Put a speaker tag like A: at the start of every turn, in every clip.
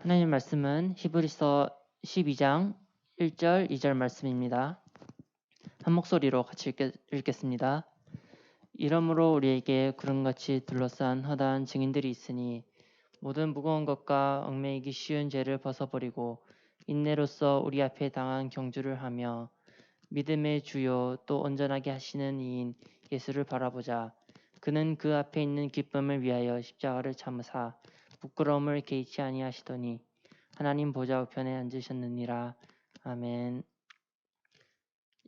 A: 하나님 말씀은 히브리서 12장 1절, 2절 말씀입니다. 한 목소리로 같이 읽겠습니다. 이러므로 우리에게 구름같이 둘러싼 허다한 증인들이 있으니 모든 무거운 것과 얽매이기 쉬운 죄를 벗어버리고 인내로써 우리 앞에 당한 경주를 하며 믿음의 주요 또 온전하게 하시는 이인 예수를 바라보자. 그는 그 앞에 있는 기쁨을 위하여 십자가를 참으사 부끄러움을 개의치 아니하시더니 하나님 보좌 우편에 앉으셨느니라. 아멘.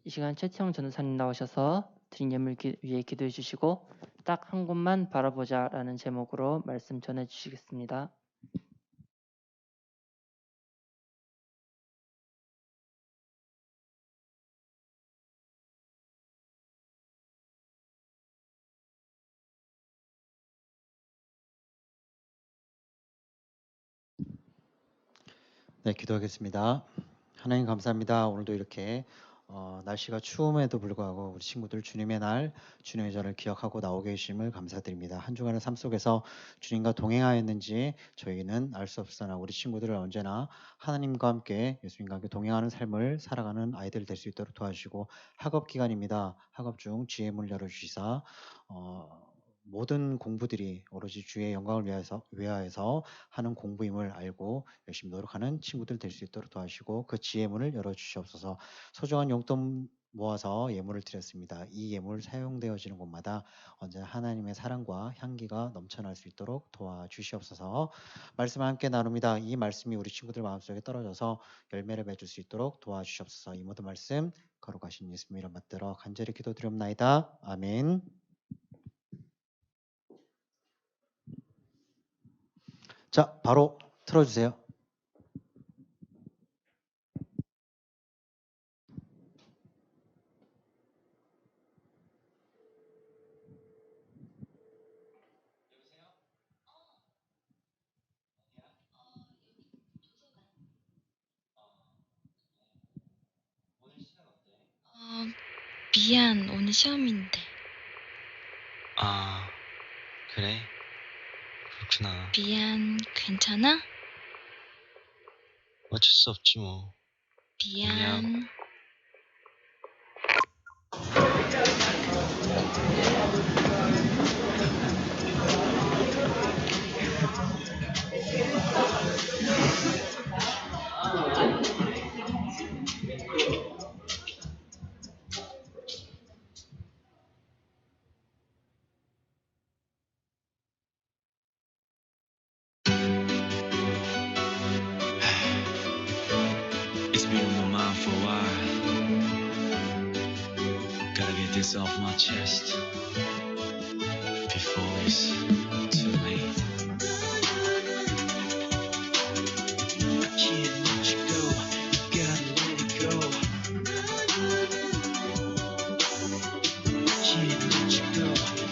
A: 이 시간 최태형 전도사님 나오셔서 드린 예물 위해 기도해 주시고 딱 한 곳만 바라보자 라는 제목으로 말씀 전해 주시겠습니다.
B: 네, 기도하겠습니다. 하나님 감사합니다. 오늘도 이렇게 날씨가 추움에도 불구하고 우리 친구들 주님의 날, 주님의 절을 기억하고 나오게 해주심을 감사드립니다. 한 주간의 삶 속에서 주님과 동행하였는지 저희는 알 수 없으나 우리 친구들을 언제나 하나님과 함께 예수님과 함께 동행하는 삶을 살아가는 아이들 될 수 있도록 도와주시고 학업 기간입니다. 학업 중 지혜 문을 열어주시사 모든 공부들이 오로지 주의 영광을 위하여서 하는 공부임을 알고 열심히 노력하는 친구들 될 수 있도록 도와주시고 그 지혜 문을 열어주시옵소서. 소중한 용돈 모아서 예물을 드렸습니다. 이 예물 사용되어지는 곳마다 언제나 하나님의 사랑과 향기가 넘쳐날 수 있도록 도와주시옵소서. 말씀을 함께 나눕니다. 이 말씀이 우리 친구들 마음속에 떨어져서 열매를 맺을 수 있도록 도와주시옵소서. 이 모든 말씀 거룩하신 예수님 이름 받들어 간절히 기도드리옵나이다. 아멘. 자, 바로 틀어주세요.
C: 미안, 오늘 시험인데.
D: 아, 그래? 그렇구나.
C: 미안, 괜찮아?
D: 어쩔 수 없지 뭐.
C: 미안.
D: It's been on my mind for a while. Gotta get this off my chest before it's too late. I can't let you go. Gotta let it go. Can't let you go.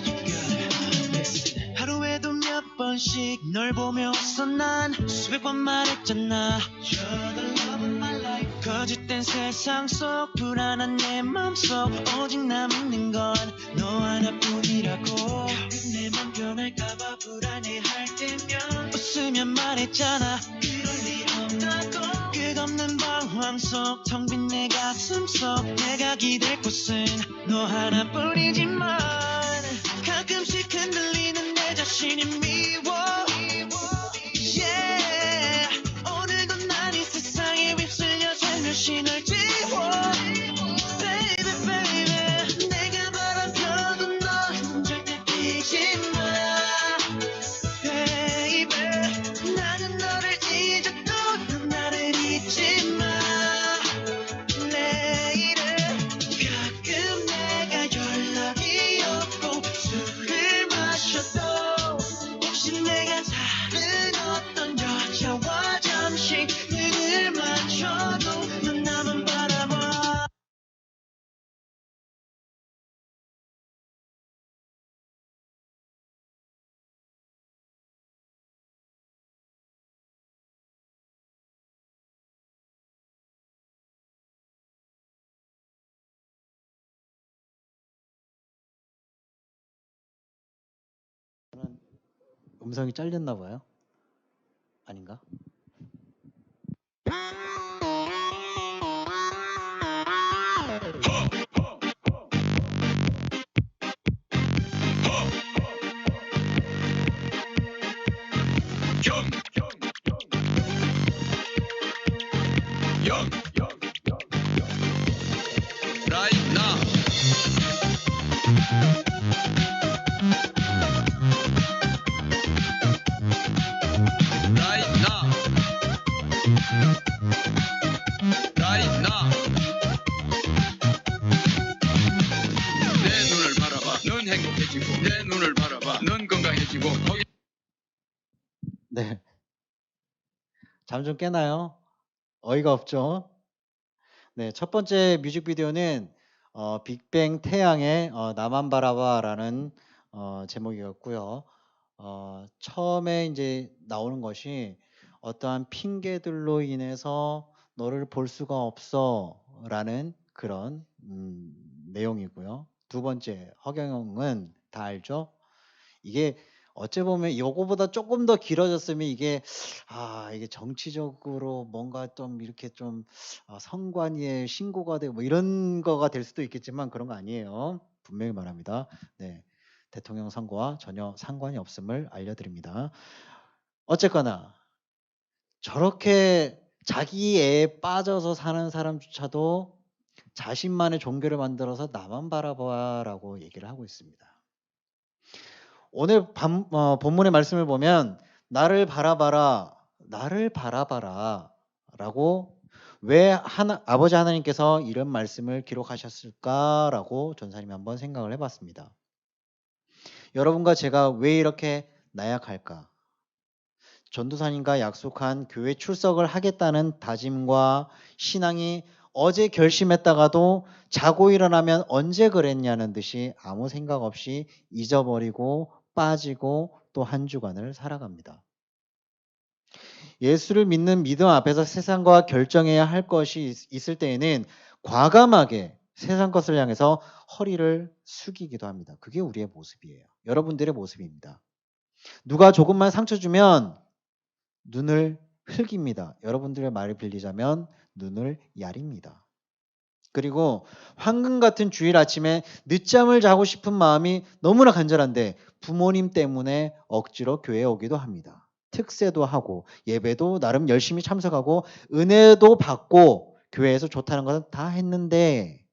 D: You gotta listen. 하루에도 몇 번씩 널 보며 웃어 난 수백 번 말했잖아. You're the love of my life. 거짓된 세상 속 불안한 내 맘속 오직 남는 건 너 하나뿐이라고. 가끔 내 맘 변할까봐 불안해할 때면 웃으면 말했잖아. 그럴 일 없다고. 끝없는 방황 속 텅 빈 내 가슴 속 내가 기댈 곳은 너 하나뿐이지만 가끔씩 흔들리는 내 자신이 미워. Yeah. 오늘도 난 이 세상에 휩쓸려 살며시 널 지워. Baby baby 내가 바라봐도 넌 절대 뛰지 마. Baby 나는 너를 잊어도 넌 나를 잊지 마. 내일은 가끔 내가 연락이 없고 술을 마셔도 혹시 내가 다른 어떤 여자와 잠시 눈을 맞춰도 넌 나만 바라봐.
B: 음성이 잘렸나 봐요. 아닌가?
D: Right now. Right now. Right now. 내 눈을 바라봐. 넌 행복해지고 내 눈을 바라봐. 넌 건강해지고 거기
B: 네. 잠 좀 깨나요? 어이가 없죠? 네, 첫 번째 뮤직비디오는 빅뱅 태양의 나만 바라봐라는 제목이었고요. 처음에 이제 나오는 것이 어떠한 핑계들로 인해서 너를 볼 수가 없어라는 그런 내용이고요. 두 번째 허경영은 다 알죠? 이게 어찌 보면 요거보다 조금 더 길어졌으면 이게 이게 정치적으로 뭔가 좀 이렇게 좀 선관위에 신고가 되고 뭐 이런 거가 될 수도 있겠지만 그런 거 아니에요. 분명히 말합니다. 네, 대통령 선거와 전혀 상관이 없음을 알려드립니다. 어쨌거나 저렇게 자기애에 빠져서 사는 사람조차도 자신만의 종교를 만들어서 나만 바라봐라고 얘기를 하고 있습니다. 오늘 본문의 말씀을 보면 나를 바라봐라, 나를 바라봐라 라고 왜 아버지 하나님께서 이런 말씀을 기록하셨을까라고 전사님이 한번 생각을 해봤습니다. 여러분과 제가 왜 이렇게 나약할까? 전도사님과 약속한 교회 출석을 하겠다는 다짐과 신앙이 어제 결심했다가도 자고 일어나면 언제 그랬냐는 듯이 아무 생각 없이 잊어버리고 빠지고 또 한 주간을 살아갑니다. 예수를 믿는 믿음 앞에서 세상과 결정해야 할 것이 있을 때에는 과감하게 세상 것을 향해서 허리를 숙이기도 합니다. 그게 우리의 모습이에요. 여러분들의 모습입니다. 누가 조금만 상처 주면 눈을 흘깁니다. 여러분들의 말을 빌리자면 눈을 야립니다. 그리고 황금 같은 주일 아침에 늦잠을 자고 싶은 마음이 너무나 간절한데 부모님 때문에 억지로 교회에 오기도 합니다. 특세도 하고 예배도 나름 열심히 참석하고 은혜도 받고 교회에서 좋다는 것은 다 했는데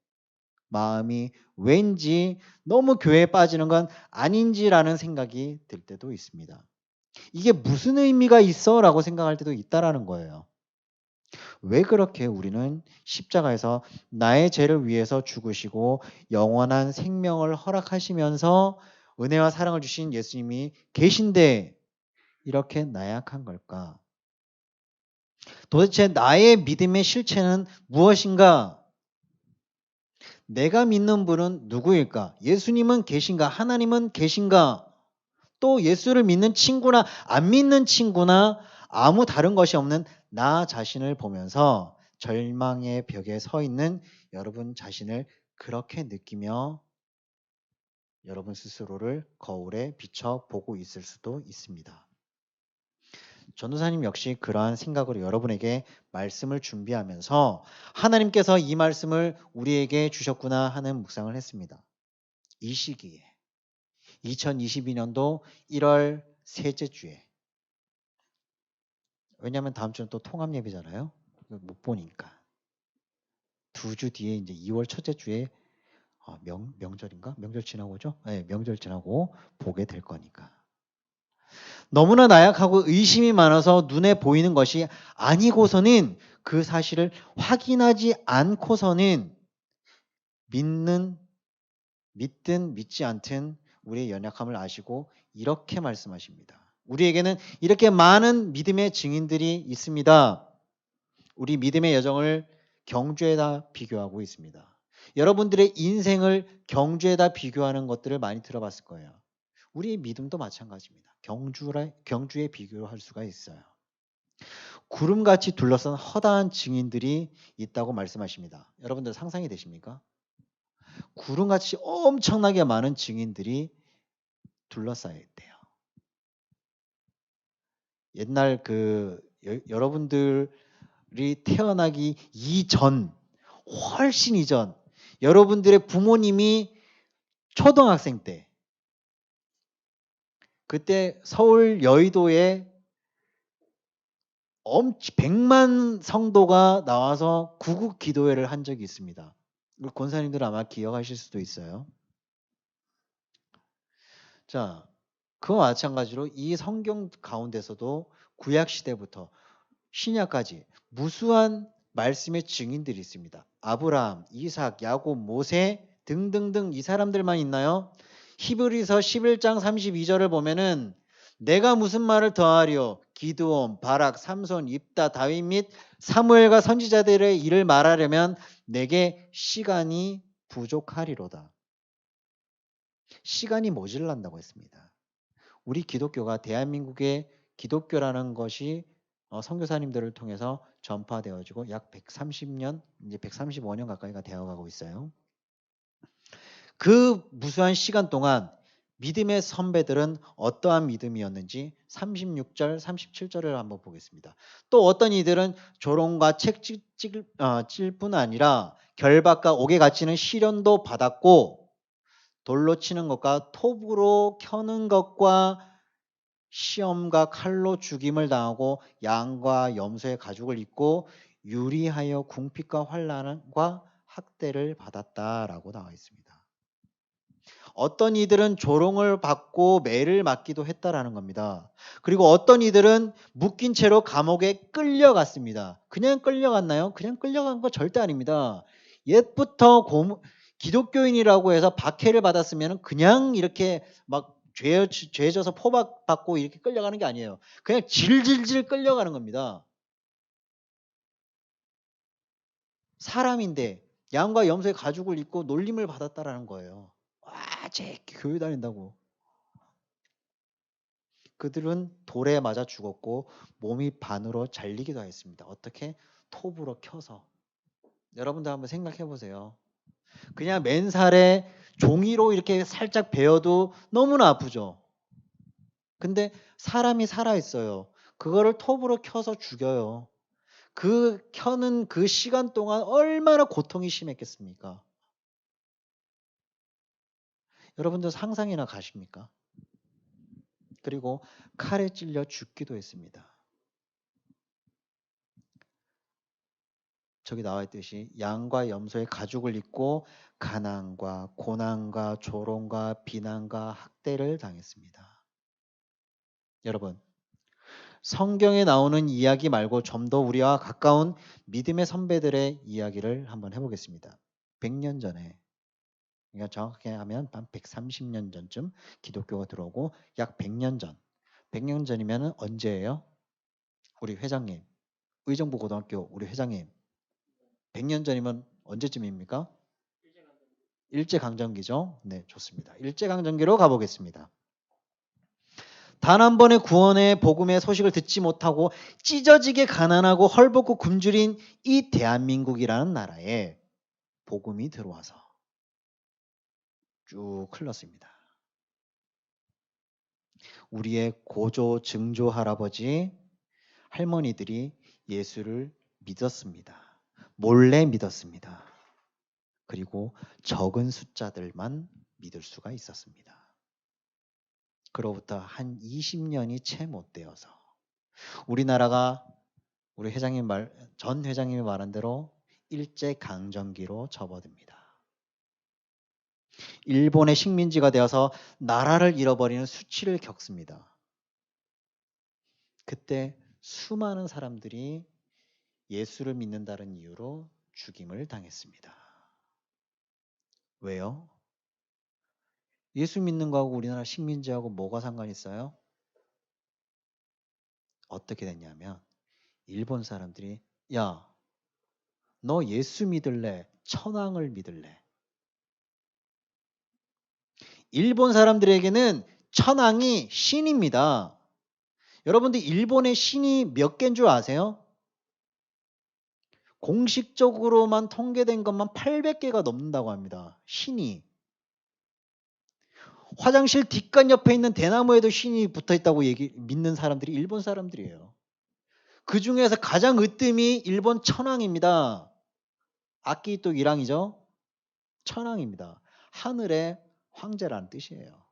B: 마음이 왠지 너무 교회에 빠지는 건 아닌지라는 생각이 들 때도 있습니다. 이게 무슨 의미가 있어? 라고 생각할 때도 있다라는 거예요. 왜 그렇게 우리는 십자가에서 나의 죄를 위해서 죽으시고 영원한 생명을 허락하시면서 은혜와 사랑을 주신 예수님이 계신데 이렇게 나약한 걸까? 도대체 나의 믿음의 실체는 무엇인가? 내가 믿는 분은 누구일까? 예수님은 계신가? 하나님은 계신가? 또 예수를 믿는 친구나 안 믿는 친구나 아무 다른 것이 없는 나 자신을 보면서 절망의 벽에 서 있는 여러분 자신을 그렇게 느끼며 여러분 스스로를 거울에 비춰 보고 있을 수도 있습니다. 전도사님 역시 그러한 생각으로 여러분에게 말씀을 준비하면서 하나님께서 이 말씀을 우리에게 주셨구나 하는 묵상을 했습니다. 이 시기에 2022년도 1월 셋째 주에, 왜냐하면 다음 주는 또 통합 예배잖아요. 못 보니까 2주 뒤에 이제 2월 첫째 주에 명절인가? 명절 지나고죠? 네, 명절 지나고 보게 될 거니까. 너무나 나약하고 의심이 많아서 눈에 보이는 것이 아니고서는 그 사실을 확인하지 않고서는 믿든 믿지 않든 우리의 연약함을 아시고 이렇게 말씀하십니다. 우리에게는 이렇게 많은 믿음의 증인들이 있습니다. 우리 믿음의 여정을 경주에다 비교하고 있습니다. 여러분들의 인생을 경주에다 비교하는 것들을 많이 들어봤을 거예요. 우리의 믿음도 마찬가지입니다. 경주에 비교할 수가 있어요. 구름같이 둘러싼 허다한 증인들이 있다고 말씀하십니다. 여러분들 상상이 되십니까? 구름같이 엄청나게 많은 증인들이 둘러싸여 있대요. 옛날 여러분들이 태어나기 이전, 훨씬 이전, 여러분들의 부모님이 초등학생 때, 그때 서울 여의도에 100만 성도가 나와서 구국 기도회를 한 적이 있습니다. 권사님들 아마 기억하실 수도 있어요. 자, 그와 마찬가지로 이 성경 가운데서도 구약 시대부터 신약까지 무수한 말씀의 증인들이 있습니다. 아브라함, 이삭, 야곱, 모세 등등등 이 사람들만 있나요? 히브리서 11장 32절을 보면은 내가 무슨 말을 더하리요? 기드온, 바락, 삼손, 입다, 다윗 및 사무엘과 선지자들의 일을 말하려면 내게 시간이 부족하리로다. 시간이 모질란다고 했습니다. 우리 기독교가 대한민국의 기독교라는 것이 선교사님들을 통해서 전파되어지고 약 130년, 이제 135년 가까이가 되어가고 있어요. 그 무수한 시간 동안 믿음의 선배들은 어떠한 믿음이었는지 36절, 37절을 한번 보겠습니다. 또 어떤 이들은 조롱과 찔 뿐 아니라 결박과 옥에 갇히는 시련도 받았고 돌로 치는 것과 톱으로 켜는 것과 시험과 칼로 죽임을 당하고 양과 염소의 가죽을 입고 유리하여 궁핍과 환난과 학대를 받았다라고 나와 있습니다. 어떤 이들은 조롱을 받고 매를 맞기도 했다라는 겁니다. 그리고 어떤 이들은 묶인 채로 감옥에 끌려갔습니다. 그냥 끌려갔나요? 그냥 끌려간 거 절대 아닙니다. 옛부터 기독교인이라고 해서 박해를 받았으면 그냥 이렇게 막 죄져서 포박받고 이렇게 끌려가는 게 아니에요. 그냥 질질질 끌려가는 겁니다. 사람인데 양과 염소의 가죽을 입고 놀림을 받았다라는 거예요. 와, 쟤 교회 다닌다고. 그들은 돌에 맞아 죽었고 몸이 반으로 잘리기도 했습니다. 어떻게? 톱으로 켜서. 여러분들 한번 생각해 보세요. 그냥 맨살에 종이로 이렇게 살짝 베어도 너무나 아프죠. 근데 사람이 살아있어요. 그거를 톱으로 켜서 죽여요. 그 켜는 그 시간 동안 얼마나 고통이 심했겠습니까? 여러분들 상상이나 가십니까? 그리고 칼에 찔려 죽기도 했습니다. 저기 나와 있듯이 양과 염소의 가죽을 입고 가난과 고난과 조롱과 비난과 학대를 당했습니다. 여러분, 성경에 나오는 이야기 말고 좀 더 우리와 가까운 믿음의 선배들의 이야기를 한번 해보겠습니다. 100년 전에, 그러니까 정확하게 하면 한 130년 전쯤 기독교가 들어오고 약 100년 전. 100년 전이면 언제예요? 우리 회장님, 의정부 고등학교 우리 회장님. 100년 전이면 언제쯤입니까? 일제강점기죠. 네, 좋습니다. 일제강점기로 가보겠습니다. 단 한 번의 구원의 복음의 소식을 듣지 못하고 찢어지게 가난하고 헐벗고 굶주린 이 대한민국이라는 나라에 복음이 들어와서 쭉 흘렀습니다. 우리의 고조, 증조 할아버지, 할머니들이 예수를 믿었습니다. 몰래 믿었습니다. 그리고 적은 숫자들만 믿을 수가 있었습니다. 그로부터 한 20년이 채 못 되어서 우리나라가 우리 전 회장님이 말한 대로 일제강점기로 접어듭니다. 일본의 식민지가 되어서 나라를 잃어버리는 수치를 겪습니다. 그때 수많은 사람들이 예수를 믿는다는 이유로 죽임을 당했습니다. 왜요? 예수 믿는 거하고 우리나라 식민지하고 뭐가 상관이 있어요? 어떻게 됐냐면 일본 사람들이 야, 너 예수 믿을래? 천황을 믿을래? 일본 사람들에게는 천황이 신입니다. 여러분들 일본의 신이 몇 개인 줄 아세요? 공식적으로만 통계된 것만 800개가 넘는다고 합니다. 신이. 화장실 뒷간 옆에 있는 대나무에도 신이 붙어 있다고 믿는 사람들이 일본 사람들이에요. 그 중에서 가장 으뜸이 일본 천황입니다. 아키히토 일왕이죠. 천황입니다. 하늘의 황제라는 뜻이에요.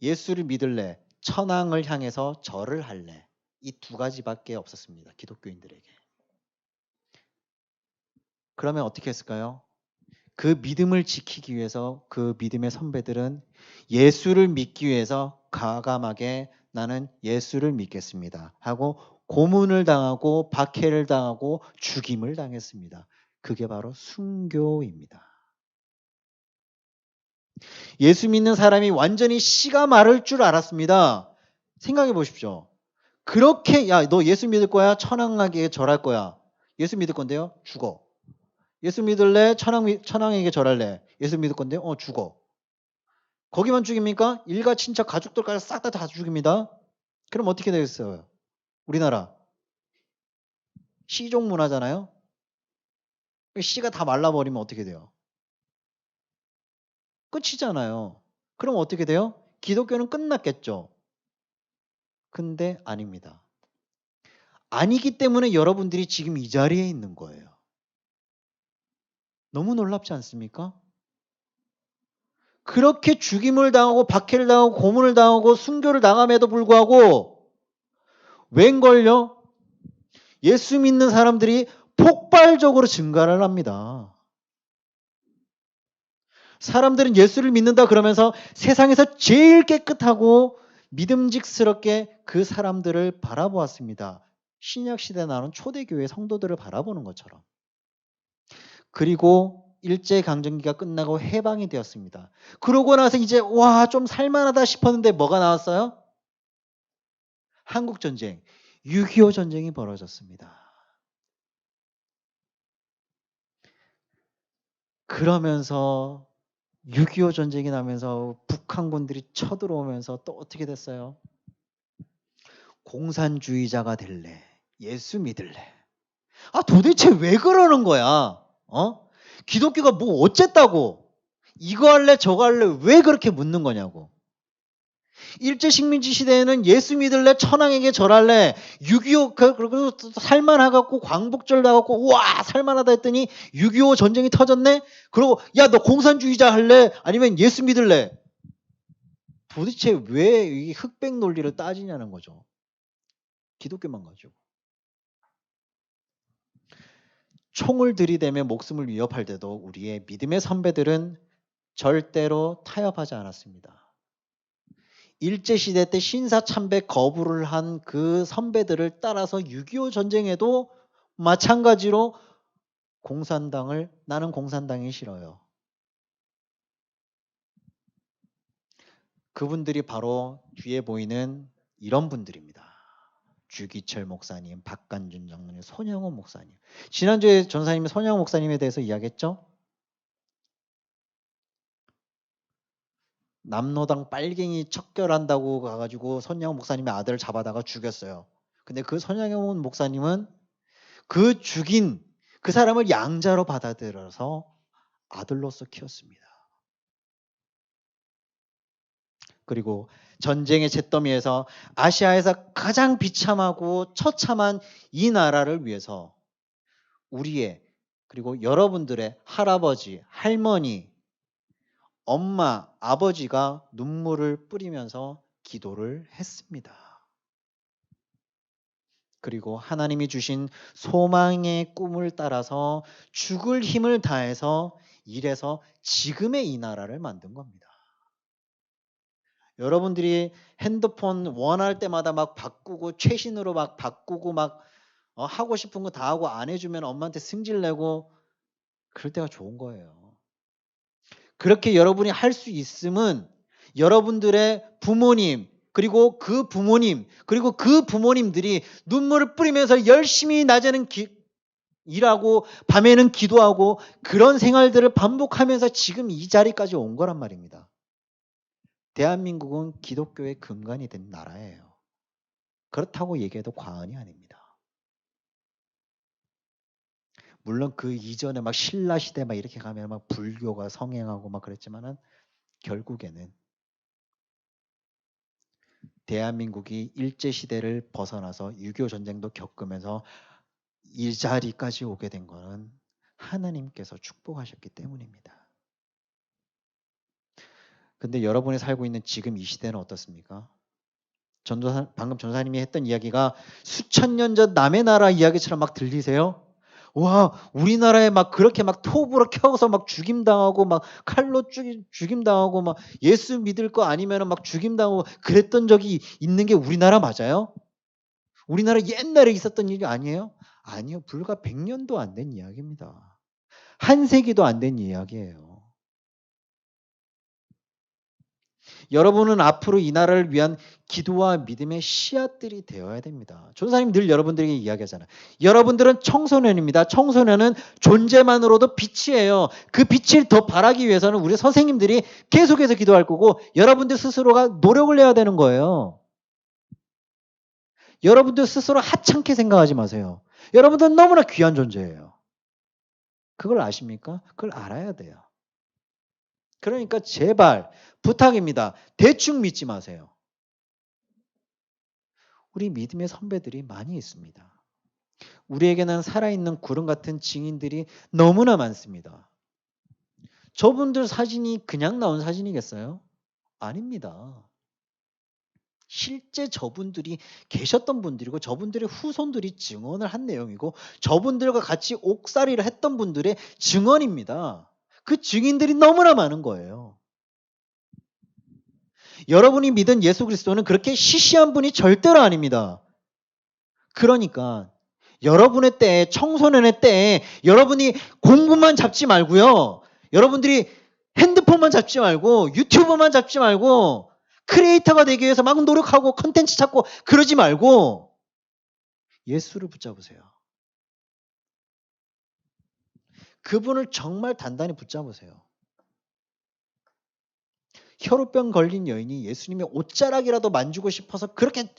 B: 예수를 믿을래, 천황을 향해서 절을 할래. 이 두 가지밖에 없었습니다. 기독교인들에게. 그러면 어떻게 했을까요? 그 믿음을 지키기 위해서 그 믿음의 선배들은 예수를 믿기 위해서 과감하게 나는 예수를 믿겠습니다 하고 고문을 당하고 박해를 당하고 죽임을 당했습니다. 그게 바로 순교입니다. 예수 믿는 사람이 완전히 씨가 마를 줄 알았습니다. 생각해 보십시오. 그렇게 야, 너 예수 믿을 거야? 천황에게 절할 거야. 예수 믿을 건데요? 죽어. 예수 믿을래? 천황에게 절할래? 예수 믿을 건데? 죽어. 거기만 죽입니까? 일가 친척 가족들까지 싹 다 죽입니다. 그럼 어떻게 되겠어요? 우리나라 시종 문화잖아요. 씨가 다 말라버리면 어떻게 돼요? 끝이잖아요. 그럼 어떻게 돼요? 기독교는 끝났겠죠. 근데 아닙니다. 아니기 때문에 여러분들이 지금 이 자리에 있는 거예요. 너무 놀랍지 않습니까? 그렇게 죽임을 당하고 박해를 당하고 고문을 당하고 순교를 당함에도 불구하고 웬걸요? 예수 믿는 사람들이 폭발적으로 증가를 합니다. 사람들은 예수를 믿는다 그러면서 세상에서 제일 깨끗하고 믿음직스럽게 그 사람들을 바라보았습니다. 신약시대에 나오는 초대교회 성도들을 바라보는 것처럼. 그리고 일제강점기가 끝나고 해방이 되었습니다. 그러고 나서 이제 와, 좀 살만하다 싶었는데 뭐가 나왔어요? 한국전쟁, 6.25 전쟁이 벌어졌습니다. 그러면서 6.25 전쟁이 나면서 북한군들이 쳐들어오면서 또 어떻게 됐어요? 공산주의자가 될래? 예수 믿을래? 도대체 왜 그러는 거야? 기독교가 뭐 어쨌다고? 이거 할래 저거 할래 왜 그렇게 묻는 거냐고. 일제식민지 시대에는 예수 믿을래 천황에게 절할래 6.25 그리고 살만하갖고 광복절 나갖고 와 살만하다 했더니 6.25 전쟁이 터졌네. 그리고 야 너 공산주의자 할래 아니면 예수 믿을래. 도대체 왜 이 흑백 논리를 따지냐는 거죠. 기독교만 가지고. 총을 들이대며 목숨을 위협할 때도 우리의 믿음의 선배들은 절대로 타협하지 않았습니다. 일제시대 때 신사참배 거부를 한 그 선배들을 따라서 6.25 전쟁에도 마찬가지로 나는 공산당이 싫어요. 그분들이 바로 뒤에 보이는 이런 분들입니다. 주기철 목사님, 박간준 장로님, 손영호 목사님. 지난주에 전사님이 손영호 목사님에 대해서 이야기했죠? 남로당 빨갱이 척결한다고 가가지고 손영호 목사님의 아들을 잡아다가 죽였어요. 근데 그 손영호 목사님은 그 죽인 그 사람을 양자로 받아들여서 아들로서 키웠습니다. 그리고 전쟁의 잿더미에서 아시아에서 가장 비참하고 처참한 이 나라를 위해서 우리의 그리고 여러분들의 할아버지, 할머니, 엄마, 아버지가 눈물을 뿌리면서 기도를 했습니다. 그리고 하나님이 주신 소망의 꿈을 따라서 죽을 힘을 다해서 일해서 지금의 이 나라를 만든 겁니다. 여러분들이 핸드폰 원할 때마다 막 바꾸고 최신으로 막 바꾸고 막 하고 싶은 거 다 하고 안 해주면 엄마한테 승질내고 그럴 때가 좋은 거예요. 그렇게 여러분이 할 수 있음은 여러분들의 부모님 그리고 그 부모님 그리고 그 부모님들이 눈물을 뿌리면서 열심히 낮에는 일하고 밤에는 기도하고 그런 생활들을 반복하면서 지금 이 자리까지 온 거란 말입니다. 대한민국은 기독교의 근간이 된 나라예요. 그렇다고 얘기해도 과언이 아닙니다. 물론 그 이전에 막 신라 시대 막 이렇게 가면 막 불교가 성행하고 막 그랬지만은 결국에는 대한민국이 일제시대를 벗어나서 6.25 전쟁도 겪으면서 이 자리까지 오게 된 것은 하나님께서 축복하셨기 때문입니다. 근데 여러분이 살고 있는 지금 이 시대는 어떻습니까? 방금 전도사님이 했던 이야기가 수천 년 전 남의 나라 이야기처럼 막 들리세요? 와, 우리나라에 막 그렇게 막 톱으로 켜서 막 죽임당하고 막 칼로 죽임당하고 막 예수 믿을 거 아니면은 막 죽임당하고 그랬던 적이 있는 게 우리나라 맞아요? 우리나라 옛날에 있었던 일이 아니에요? 아니요. 불과 100년도 안 된 이야기입니다. 한 세기도 안 된 이야기예요. 여러분은 앞으로 이 나라를 위한 기도와 믿음의 씨앗들이 되어야 됩니다. 전도사님 늘 여러분들에게 이야기하잖아요. 여러분들은 청소년입니다. 청소년은 존재만으로도 빛이에요. 그 빛을 더 바라기 위해서는 우리 선생님들이 계속해서 기도할 거고 여러분들 스스로가 노력을 해야 되는 거예요. 여러분들 스스로 하찮게 생각하지 마세요. 여러분들은 너무나 귀한 존재예요. 그걸 아십니까? 그걸 알아야 돼요. 그러니까 제발 부탁입니다. 대충 믿지 마세요. 우리 믿음의 선배들이 많이 있습니다. 우리에게는 살아있는 구름 같은 증인들이 너무나 많습니다. 저분들 사진이 그냥 나온 사진이겠어요? 아닙니다. 실제 저분들이 계셨던 분들이고 저분들의 후손들이 증언을 한 내용이고 저분들과 같이 옥살이를 했던 분들의 증언입니다. 그 증인들이 너무나 많은 거예요. 여러분이 믿은 예수 그리스도는 그렇게 시시한 분이 절대로 아닙니다. 그러니까 여러분의 때에 청소년의 때에 여러분이 공부만 잡지 말고요. 여러분들이 핸드폰만 잡지 말고 유튜브만 잡지 말고 크리에이터가 되기 위해서 막 노력하고 컨텐츠 찾고 그러지 말고 예수를 붙잡으세요. 그분을 정말 단단히 붙잡으세요. 혈우병 걸린 여인이 예수님의 옷자락이라도 만지고 싶어서 그렇게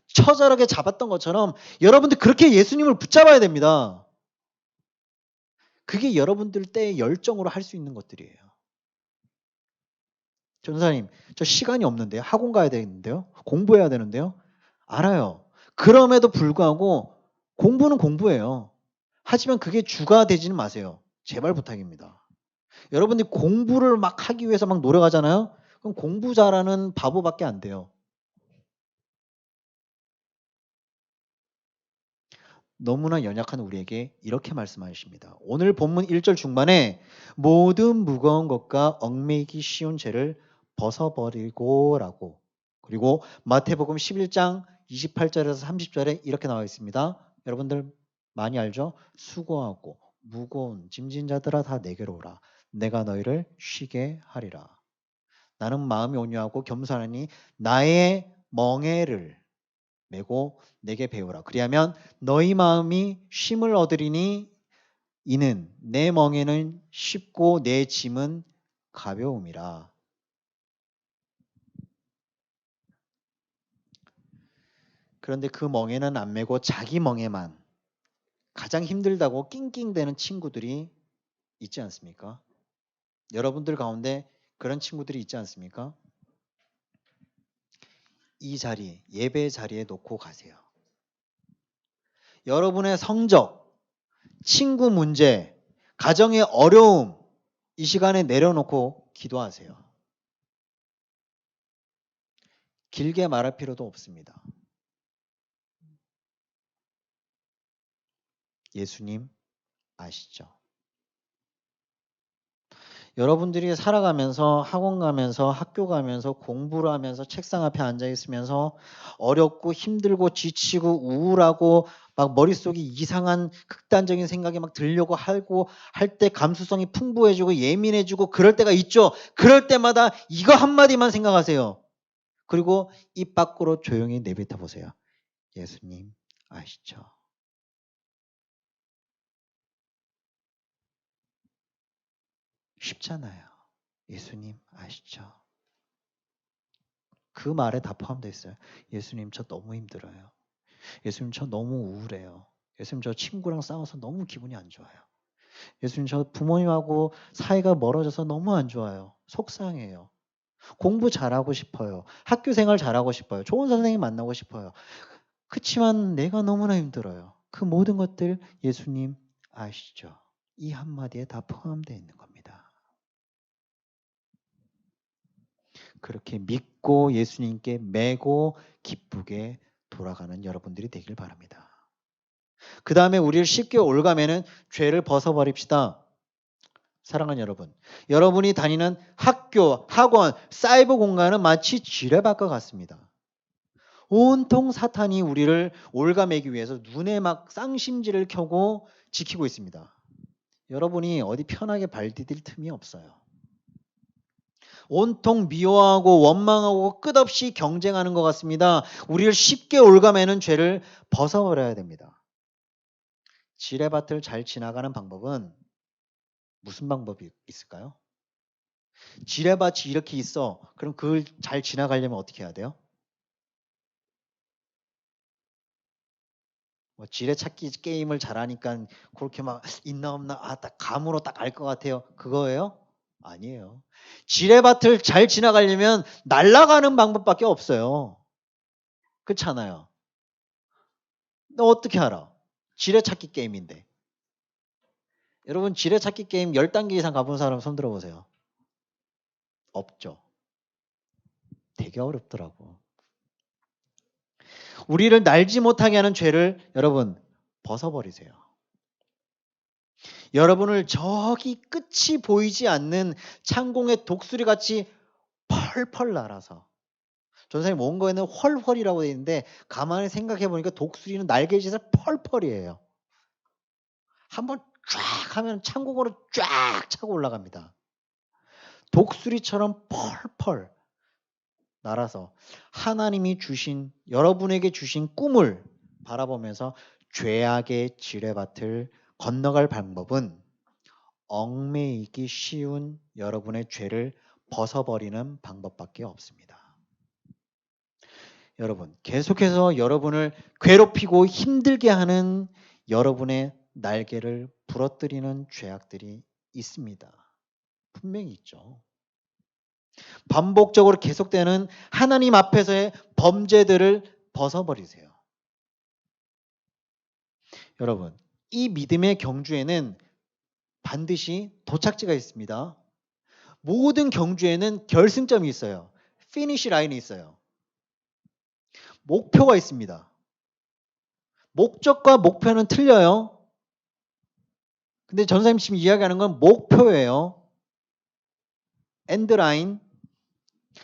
B: 처절하게 잡았던 것처럼 여러분들 그렇게 예수님을 붙잡아야 됩니다. 그게 여러분들 때의 열정으로 할 수 있는 것들이에요. 전사님, 저 시간이 없는데요. 학원 가야 되는데요. 공부해야 되는데요. 알아요. 그럼에도 불구하고 공부는 공부예요. 하지만 그게 주가 되지는 마세요. 제발 부탁입니다. 여러분들이 공부를 막 하기 위해서 막 노력하잖아요. 그럼 공부 잘하는 바보밖에 안 돼요. 너무나 연약한 우리에게 이렇게 말씀하십니다. 오늘 본문 1절 중반에 모든 무거운 것과 얽매이기 쉬운 죄를 벗어버리고 라고 그리고 마태복음 11장 28절에서 30절에 이렇게 나와 있습니다. 여러분들 많이 알죠? 수고하고 무거운 짐진 자들아 다 내게로 오라. 내가 너희를 쉬게 하리라. 나는 마음이 온유하고 겸손하니 나의 멍에를 메고 내게 배우라. 그리하면 너희 마음이 쉼을 얻으리니 이는 내 멍에는 쉽고 내 짐은 가벼움이라. 그런데 그 멍에는 안 메고 자기 멍에만 가장 힘들다고 낑낑대는 친구들이 있지 않습니까? 여러분들 가운데 그런 친구들이 있지 않습니까? 이 자리, 예배 자리에 놓고 가세요. 여러분의 성적, 친구 문제, 가정의 어려움 이 시간에 내려놓고 기도하세요. 길게 말할 필요도 없습니다. 예수님 아시죠? 여러분들이 살아가면서 학원 가면서 학교 가면서 공부를 하면서 책상 앞에 앉아 있으면서 어렵고 힘들고 지치고 우울하고 막 머릿속에 이상한 극단적인 생각이 막 들려고 하고 할 때 감수성이 풍부해지고 예민해지고 그럴 때가 있죠. 그럴 때마다 이거 한마디만 생각하세요. 그리고 입 밖으로 조용히 내뱉어 보세요. 예수님 아시죠? 쉽잖아요. 예수님 아시죠? 그 말에 다 포함되어 있어요. 예수님 저 너무 힘들어요. 예수님 저 너무 우울해요. 예수님 저 친구랑 싸워서 너무 기분이 안 좋아요. 예수님 저 부모님하고 사이가 멀어져서 너무 안 좋아요. 속상해요. 공부 잘하고 싶어요. 학교 생활 잘하고 싶어요. 좋은 선생님 만나고 싶어요. 그치만 내가 너무나 힘들어요. 그 모든 것들 예수님 아시죠? 이 한마디에 다 포함되어 있는 겁니다. 그렇게 믿고 예수님께 매고 기쁘게 돌아가는 여러분들이 되길 바랍니다. 그 다음에 우리를 쉽게 올가매는 죄를 벗어버립시다. 사랑하는 여러분, 여러분이 다니는 학교, 학원, 사이버 공간은 마치 지뢰밭과 같습니다. 온통 사탄이 우리를 올가매기 위해서 눈에 막 쌍심지를 켜고 지키고 있습니다. 여러분이 어디 편하게 발 디딜 틈이 없어요. 온통 미워하고 원망하고 끝없이 경쟁하는 것 같습니다. 우리를 쉽게 올가매는 죄를 벗어버려야 됩니다. 지뢰밭을 잘 지나가는 방법은 무슨 방법이 있을까요? 지뢰밭이 이렇게 있어. 그럼 그걸 잘 지나가려면 어떻게 해야 돼요? 뭐 지뢰찾기 게임을 잘하니까 그렇게 막 있나 없나 딱 감으로 딱 알 것 같아요. 그거예요? 아니에요. 지뢰밭을 잘 지나가려면 날아가는 방법밖에 없어요. 그렇잖아요. 너 어떻게 알아? 지뢰찾기 게임인데. 여러분 지뢰찾기 게임 10단계 이상 가본 사람 손 들어보세요. 없죠. 되게 어렵더라고. 우리를 날지 못하게 하는 죄를 여러분 벗어버리세요. 여러분을 저기 끝이 보이지 않는 창공의 독수리 같이 펄펄 날아서 전사님 원고에는 헐헐이라고 되어 있는데 가만히 생각해 보니까 독수리는 날개짓을 펄펄이에요. 한번 쫙 하면 창공으로 쫙 차고 올라갑니다. 독수리처럼 펄펄 날아서 하나님이 주신 여러분에게 주신 꿈을 바라보면서 죄악의 지뢰밭을 건너갈 방법은 얽매이기 쉬운 여러분의 죄를 벗어버리는 방법밖에 없습니다. 여러분, 계속해서 여러분을 괴롭히고 힘들게 하는 여러분의 날개를 부러뜨리는 죄악들이 있습니다. 분명히 있죠. 반복적으로 계속되는 하나님 앞에서의 범죄들을 벗어버리세요. 여러분, 이 믿음의 경주에는 반드시 도착지가 있습니다. 모든 경주에는 결승점이 있어요. 피니시 라인이 있어요. 목표가 있습니다. 목적과 목표는 틀려요. 근데 전사님 지금 이야기하는 건 목표예요. 엔드라인.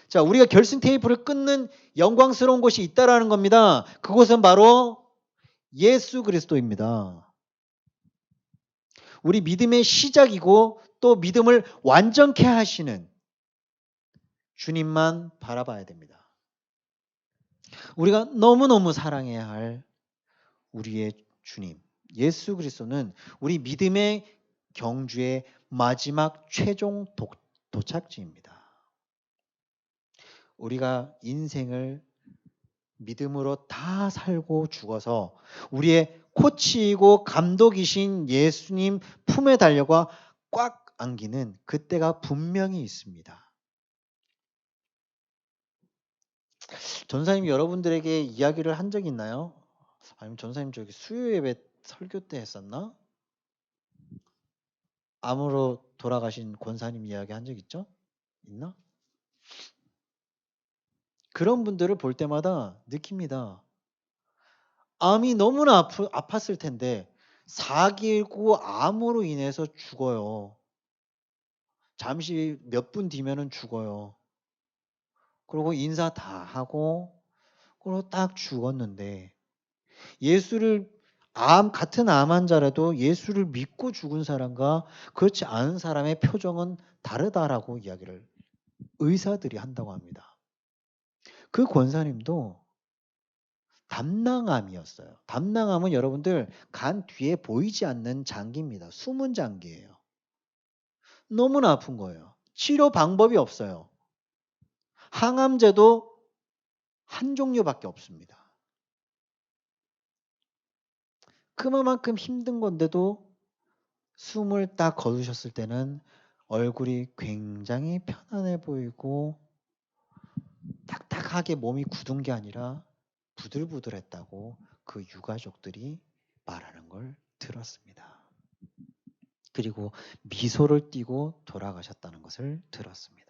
B: 자, 우리가 결승 테이프를 끊는 영광스러운 곳이 있다라는 겁니다. 그곳은 바로 예수 그리스도입니다. 우리 믿음의 시작이고 또 믿음을 완전케 하시는 주님만 바라봐야 됩니다. 우리가 너무너무 사랑해야 할 우리의 주님 예수 그리스도는 우리 믿음의 경주의 마지막 최종 도착지입니다. 우리가 인생을 믿음으로 다 살고 죽어서 우리의 코치이고 감독이신 예수님 품에 달려가 꽉 안기는 그때가 분명히 있습니다. 전사님 여러분들에게 이야기를 한 적 있나요? 아니면 전사님 저기 수요 예배 설교 때 했었나? 암으로 돌아가신 권사님 이야기 한 적 있죠? 있나? 그런 분들을 볼 때마다 느낍니다. 암이 너무나 아팠을 텐데 4개월 암으로 인해서 죽어요. 잠시 몇 분 뒤면은 죽어요. 그리고 인사 다 하고 그리고 딱 죽었는데 예수를 같은 암 환자라도 예수를 믿고 죽은 사람과 그렇지 않은 사람의 표정은 다르다라고 이야기를 의사들이 한다고 합니다. 그 권사님도 담낭암이었어요. 담낭암은 여러분들 간 뒤에 보이지 않는 장기입니다. 숨은 장기예요. 너무나 아픈 거예요. 치료 방법이 없어요. 항암제도 한 종류밖에 없습니다. 그만큼 힘든 건데도 숨을 딱 거두셨을 때는 얼굴이 굉장히 편안해 보이고 빡빡하게 몸이 굳은 게 아니라 부들부들했다고 그 유가족들이 말하는 걸 들었습니다. 그리고 미소를 띠고 돌아가셨다는 것을 들었습니다.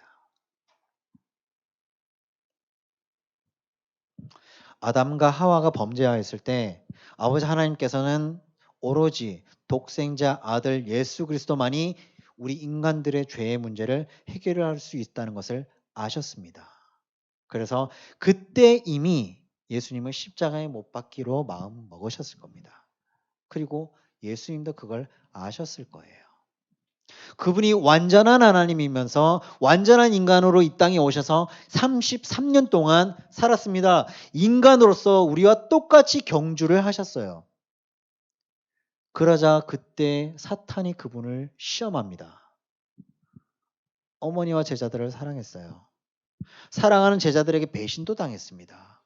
B: 아담과 하와가 범죄하였을 때 아버지 하나님께서는 오로지 독생자 아들 예수 그리스도만이 우리 인간들의 죄의 문제를 해결할 수 있다는 것을 아셨습니다. 그래서 그때 이미 예수님을 십자가에 못 박기로 마음 먹으셨을 겁니다. 그리고 예수님도 그걸 아셨을 거예요. 그분이 완전한 하나님이면서 완전한 인간으로 이 땅에 오셔서 33년 동안 살았습니다. 인간으로서 우리와 똑같이 경주를 하셨어요. 그러자 그때 사탄이 그분을 시험합니다. 어머니와 제자들을 사랑했어요. 사랑하는 제자들에게 배신도 당했습니다.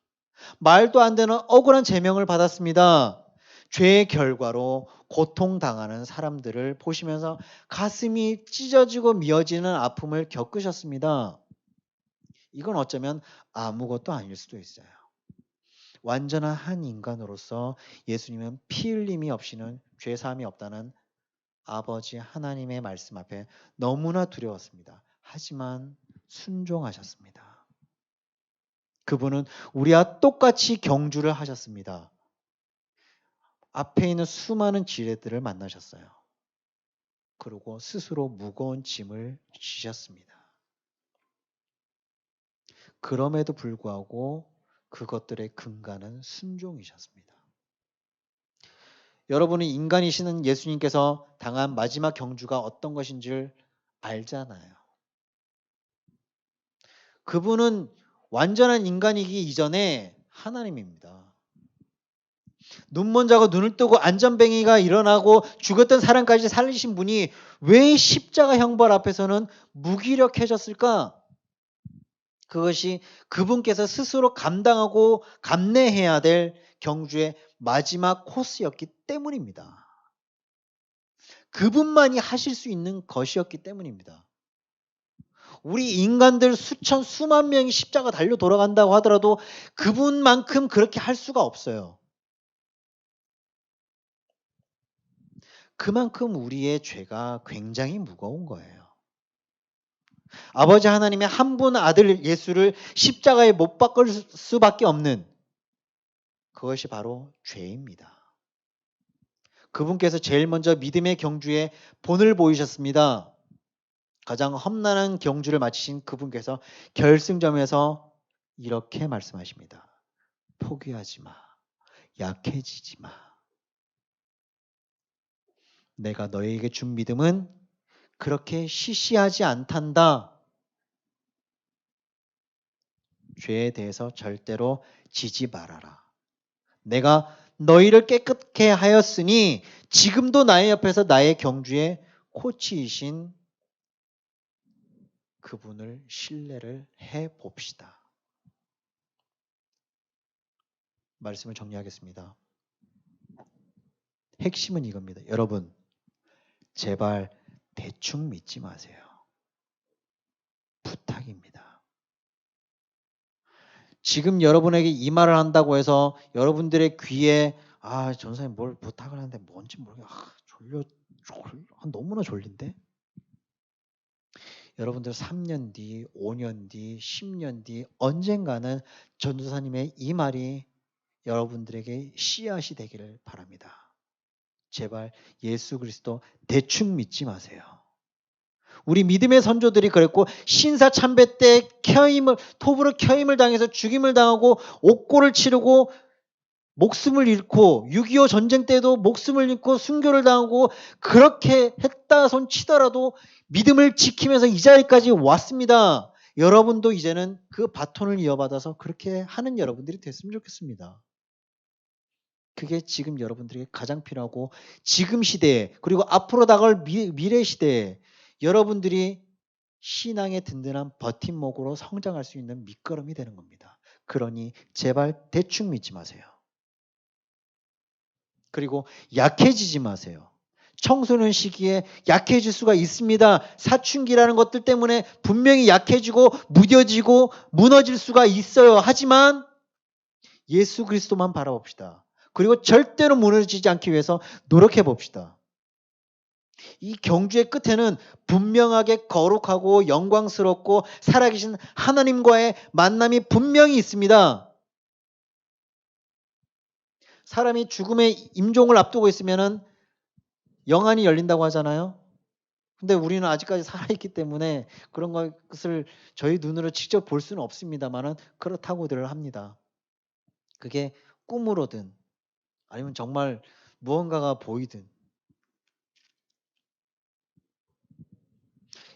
B: 말도 안 되는 억울한 제명을 받았습니다. 죄의 결과로 고통당하는 사람들을 보시면서 가슴이 찢어지고 미어지는 아픔을 겪으셨습니다. 이건 어쩌면 아무것도 아닐 수도 있어요. 완전한 한 인간으로서 예수님은 피 흘림이 없이는 죄 사함이 없다는 아버지 하나님의 말씀 앞에 너무나 두려웠습니다. 하지만 순종하셨습니다. 그분은 우리와 똑같이 경주를 하셨습니다. 앞에 있는 수많은 지뢰들을 만나셨어요. 그리고 스스로 무거운 짐을 지셨습니다. 그럼에도 불구하고 그것들의 근간은 순종이셨습니다. 여러분은 인간이시는 예수님께서 당한 마지막 경주가 어떤 것인 줄 알잖아요. 그분은 완전한 인간이기 이전에 하나님입니다. 눈먼 자가 눈을 뜨고 안전뱅이가 일어나고 죽었던 사람까지 살리신 분이 왜 십자가 형벌 앞에서는 무기력해졌을까? 그것이 그분께서 스스로 감당하고 감내해야 될 경주의 마지막 코스였기 때문입니다. 그분만이 하실 수 있는 것이었기 때문입니다. 우리 인간들 수만 명이 십자가 달려 돌아간다고 하더라도 그분만큼 그렇게 할 수가 없어요. 그만큼 우리의 죄가 굉장히 무거운 거예요. 아버지 하나님의 한 분 아들 예수를 십자가에 못 박을 수밖에 없는 그것이 바로 죄입니다. 그분께서 제일 먼저 믿음의 경주에 본을 보이셨습니다. 가장 험난한 경주를 마치신 그분께서 결승점에서 이렇게 말씀하십니다. 포기하지 마. 약해지지 마. 내가 너에게 준 믿음은 그렇게 시시하지 않단다. 죄에 대해서 절대로 지지 말아라. 내가 너희를 깨끗게 하였으니 지금도 나의 옆에서 나의 경주의 코치이신 그분을 신뢰를 해봅시다. 말씀을 정리하겠습니다. 핵심은 이겁니다. 여러분, 제발 대충 믿지 마세요. 부탁입니다. 지금 여러분에게 이 말을 한다고 해서 여러분들의 귀에 전사님 뭘 부탁을 하는데 뭔지 모르겠어. 졸려. 너무나 졸린데? 여러분들 3년 뒤, 5년 뒤, 10년 뒤 언젠가는 전도사님의 이 말이 여러분들에게 씨앗이 되기를 바랍니다. 제발 예수 그리스도 대충 믿지 마세요. 우리 믿음의 선조들이 그랬고 신사참배 때 톱으로 켜임을 당해서 죽임을 당하고 옥고를 치르고 목숨을 잃고 6.25 전쟁 때도 목숨을 잃고 순교를 당하고 그렇게 했다 손 치더라도 믿음을 지키면서 이 자리까지 왔습니다. 여러분도 이제는 그 바톤을 이어받아서 그렇게 하는 여러분들이 됐으면 좋겠습니다. 그게 지금 여러분들에게 가장 필요하고 지금 시대에 그리고 앞으로 다가올 미래 시대에 여러분들이 신앙의 든든한 버팀목으로 성장할 수 있는 밑거름이 되는 겁니다. 그러니 제발 대충 믿지 마세요. 그리고 약해지지 마세요. 청소년 시기에 약해질 수가 있습니다. 사춘기라는 것들 때문에 분명히 약해지고 무뎌지고 무너질 수가 있어요. 하지만 예수 그리스도만 바라봅시다. 그리고 절대로 무너지지 않기 위해서 노력해 봅시다. 이 경주의 끝에는 분명하게 거룩하고 영광스럽고 살아계신 하나님과의 만남이 분명히 있습니다. 사람이 죽음의 임종을 앞두고 있으면은 영안이 열린다고 하잖아요. 근데 우리는 아직까지 살아있기 때문에 그런 것을 저희 눈으로 직접 볼 수는 없습니다만은 그렇다고들 합니다. 그게 꿈으로든 아니면 정말 무언가가 보이든.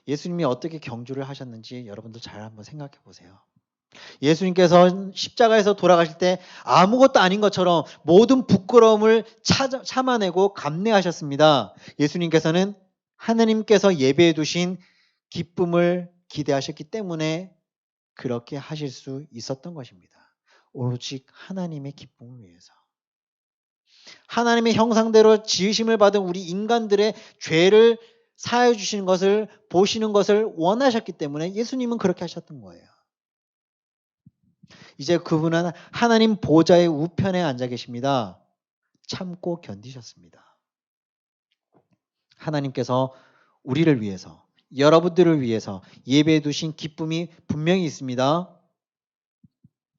B: 예수님이 어떻게 경주를 하셨는지 여러분들 잘 한번 생각해 보세요. 예수님께서 십자가에서 돌아가실 때 아무것도 아닌 것처럼 모든 부끄러움을 참아내고 감내하셨습니다. 예수님께서는 하나님께서 예배해 두신 기쁨을 기대하셨기 때문에 그렇게 하실 수 있었던 것입니다. 오로지 하나님의 기쁨을 위해서. 하나님의 형상대로 지으심을 받은 우리 인간들의 죄를 사하여 주시는 것을 보시는 것을 원하셨기 때문에 예수님은 그렇게 하셨던 거예요. 이제 그분은 하나님 보좌의 우편에 앉아 계십니다. 참고 견디셨습니다. 하나님께서 우리를 위해서, 여러분들을 위해서 예배해 두신 기쁨이 분명히 있습니다.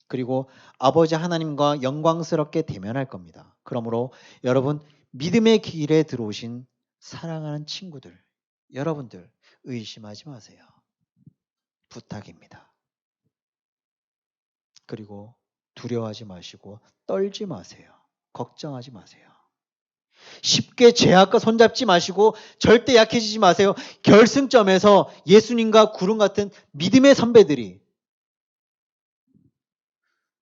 B: 그리고 아버지 하나님과 영광스럽게 대면할 겁니다. 그러므로 여러분 믿음의 길에 들어오신 사랑하는 친구들, 여러분들 의심하지 마세요. 부탁입니다. 그리고 두려워하지 마시고 떨지 마세요. 걱정하지 마세요. 쉽게 죄악과 손잡지 마시고 절대 약해지지 마세요. 결승점에서 예수님과 구름 같은 믿음의 선배들이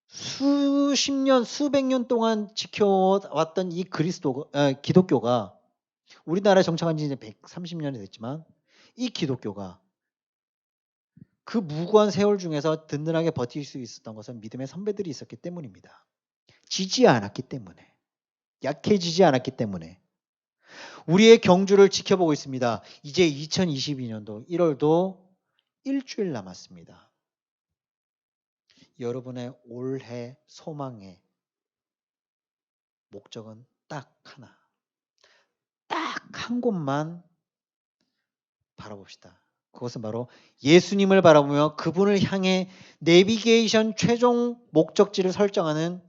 B: 수십 년, 수백 년 동안 지켜왔던 이 기독교가 우리나라에 정착한 지 이제 130년이 됐지만 이 기독교가 그 무고한 세월 중에서 든든하게 버틸 수 있었던 것은 믿음의 선배들이 있었기 때문입니다. 지지 않았기 때문에, 약해지지 않았기 때문에 우리의 경주를 지켜보고 있습니다. 이제 2022년도 1월도 일주일 남았습니다. 여러분의 올해 소망의 목적은 딱 하나, 딱 한 곳만 바라봅시다. 그것은 바로 예수님을 바라보며 그분을 향해 내비게이션 최종 목적지를 설정하는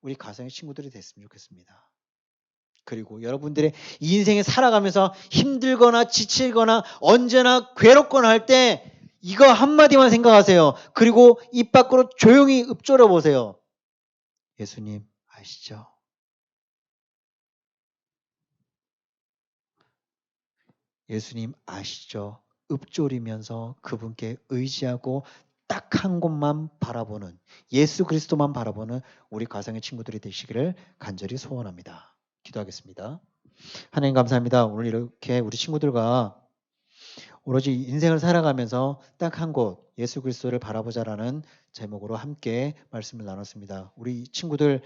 B: 우리 가정의 친구들이 됐으면 좋겠습니다. 그리고 여러분들의 인생에 살아가면서 힘들거나 지치거나 언제나 괴롭거나 할 때 이거 한마디만 생각하세요. 그리고 입 밖으로 조용히 읊조려 보세요. 예수님 아시죠? 예수님 아시죠? 읊조리면서 그분께 의지하고 딱 한 곳만 바라보는, 예수 그리스도만 바라보는 우리 가정의 친구들이 되시기를 간절히 소원합니다. 기도하겠습니다. 하나님 감사합니다. 오늘 이렇게 우리 친구들과 오로지 인생을 살아가면서 딱 한 곳 예수 그리스도를 바라보자라는 제목으로 함께 말씀을 나눴습니다. 우리 친구들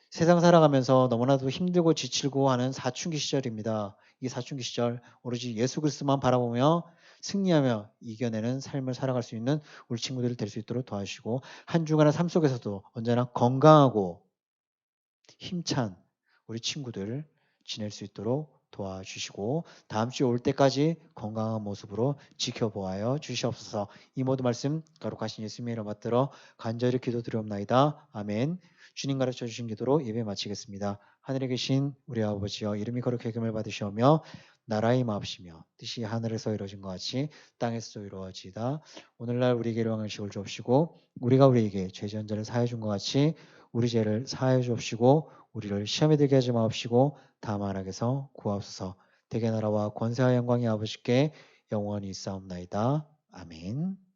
B: 세상 살아가면서 너무나도 힘들고 지치고 하는 사춘기 시절입니다. 이 사춘기 시절 오로지 예수 그리스도만 바라보며 승리하며 이겨내는 삶을 살아갈 수 있는 우리 친구들이 될 수 있도록 도와주시고 한 주간의 삶 속에서도 언제나 건강하고 힘찬 우리 친구들 지낼 수 있도록 도와주시고 다음 주에 올 때까지 건강한 모습으로 지켜보아요 주시옵소서. 이 모든 말씀 거룩하신 예수님의 이름 받들어 간절히 기도드리옵나이다. 아멘. 주님 가르쳐 주신 기도로 예배 마치겠습니다. 하늘에 계신 우리 아버지여 이름이 거룩하게 여김을 받으시오며 나라의 마옵시며 뜻이 하늘에서 이루어진 것 같이 땅에서도 이루어지이다. 오늘날 우리에게 일용할 음식을 주옵시고 우리가 우리에게 죄 지은 자를 사하여 준 것 같이 우리 죄를 사하여 주옵시고 우리를 시험에 들게 하지 마옵시고 다만 악에서 구하옵소서. 대개 나라와 권세와 영광이 아버지께 영원히 있사옵나이다. 아멘.